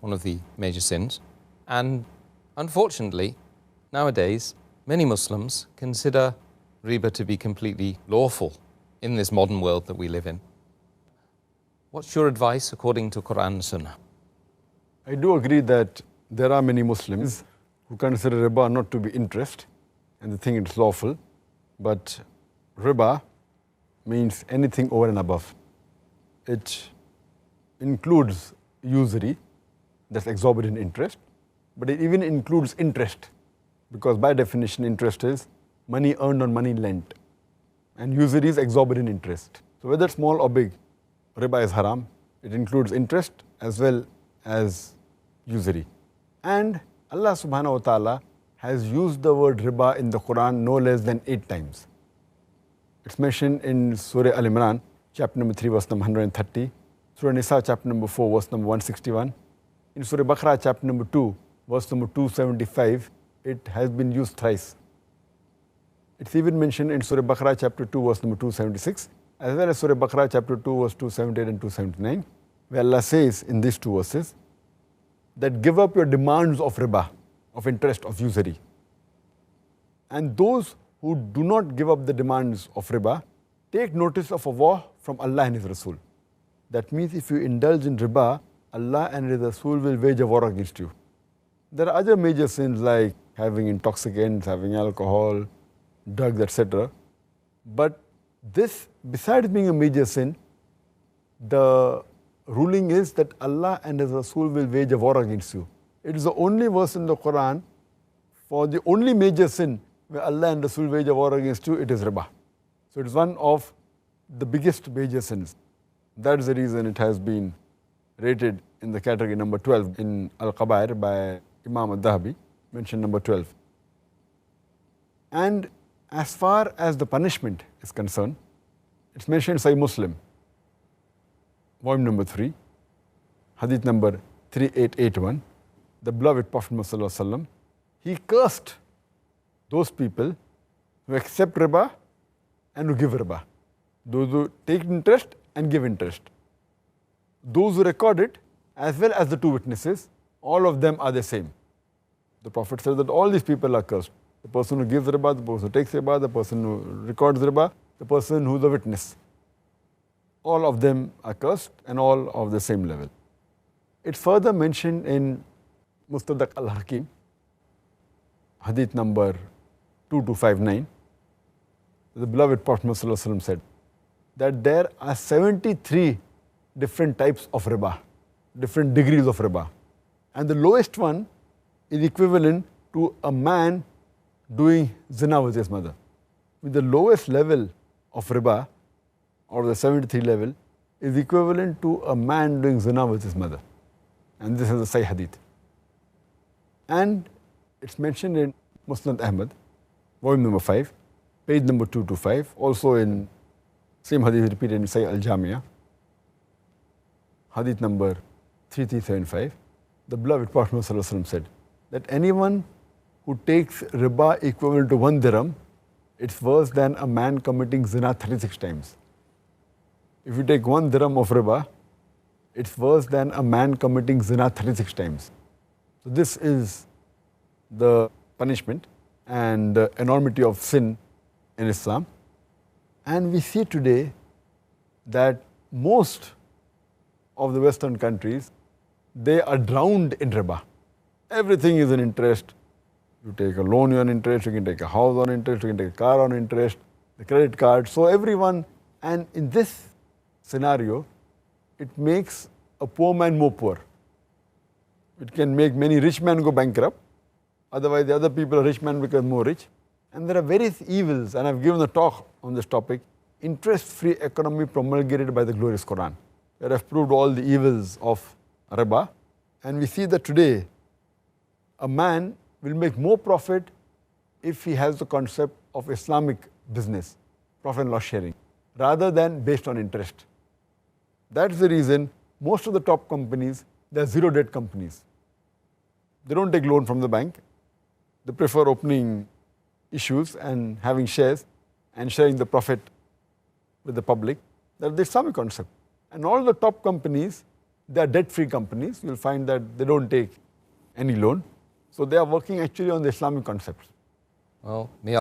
one of the major sins. And unfortunately, nowadays, many Muslims consider riba to be completely lawful in this modern world that we live in. What's your advice according to Quran and Sunnah? I do agree that there are many Muslims who consider riba not to be interest and they think it's lawful, but riba means anything over and above. It includes usury, that's exorbitant interest, but it even includes interest, because by definition interest is money earned on money lent, and usury is exorbitant interest. So whether small or big, riba is haram. It includes interest as well as usury. And Allah subhanahu wa ta'ala has used the word riba in the Quran no less than 8 times. It's mentioned in Surah Al-Imran, chapter number 3, verse number 130, Surah Nisa, chapter number 4, verse number 161. In Surah Baqarah, chapter number 2, verse number 275, it has been used thrice. It's even mentioned in Surah Baqarah, chapter 2, verse number 276, as well as Surah Baqarah, chapter 2, verse 278 and 279, where Allah says in these 2 verses, that give up your demands of riba, of interest, of usury. And those who do not give up the demands of riba, take notice of a war from Allah and His Rasul. That means if you indulge in riba, Allah and His Rasul will wage a war against you. There are other major sins like having intoxicants, having alcohol, drugs, etc. But this, besides being a major sin, the ruling is that Allah and His Rasul will wage a war against you. It is the only verse in the Quran for the only major sin where Allah and Rasul wage a war against you, it is riba. So it is one of the biggest major sins. That is the reason it has been rated in the category number 12 in Al-Qabair by Imam Al-Dhahabi, mentioned number 12. And as far as the punishment is concerned, it's mentioned in Sahih Muslim, volume number 3, hadith number 3881, the beloved Prophet Muhammad, he cursed those people who accept riba and who give riba. Those who take interest and give interest. Those who record it, as well as the 2 witnesses, all of them are the same. The Prophet says that all these people are cursed. The person who gives riba, the person who takes riba, the person who records riba, the person who is a witness. All of them are cursed and all of the same level. It's further mentioned in Mustadrak al-Hakim, hadith number 2259, the beloved Prophet Muhammad said that there are 73 different types of riba, different degrees of riba. And the lowest one is equivalent to a man doing zina with his mother. With the lowest level of riba, or the 73 level, is equivalent to a man doing zina with his mother. And this is a Sahih hadith. And it's mentioned in Musnad Ahmad, volume number 5, page number 225, also in same hadith repeated in Sahih Al-Jamia, hadith number 3375. The beloved Prophet ﷺ said that anyone who takes riba equivalent to 1 dirham, it's worse than a man committing zina 36 times. If you take 1 dirham of riba, it's worse than a man committing zina 36 times. So this is the punishment and the enormity of sin in Islam. And we see today that most of the Western countries, they are drowned in riba. Everything is an interest. You take a loan on interest, you can take a house on interest, you can take a car on interest, the credit card. So everyone, and in this scenario, it makes a poor man more poor. It can make many rich men go bankrupt. Otherwise, the other people, a rich man become more rich. And there are various evils, and I've given a talk on this topic, interest-free economy promulgated by the glorious Quran, where I've proved all the evils of riba. And we see that today, a man will make more profit if he has the concept of Islamic business, profit and loss sharing, rather than based on interest. That's the reason most of the top companies, they're zero debt companies. They don't take loan from the bank. They prefer opening issues and having shares and sharing the profit with the public. That's the Islamic concept. And all the top companies, They are debt-free companies. You'll find that they don't take any loan. So they are working actually on the Islamic concepts. Well, may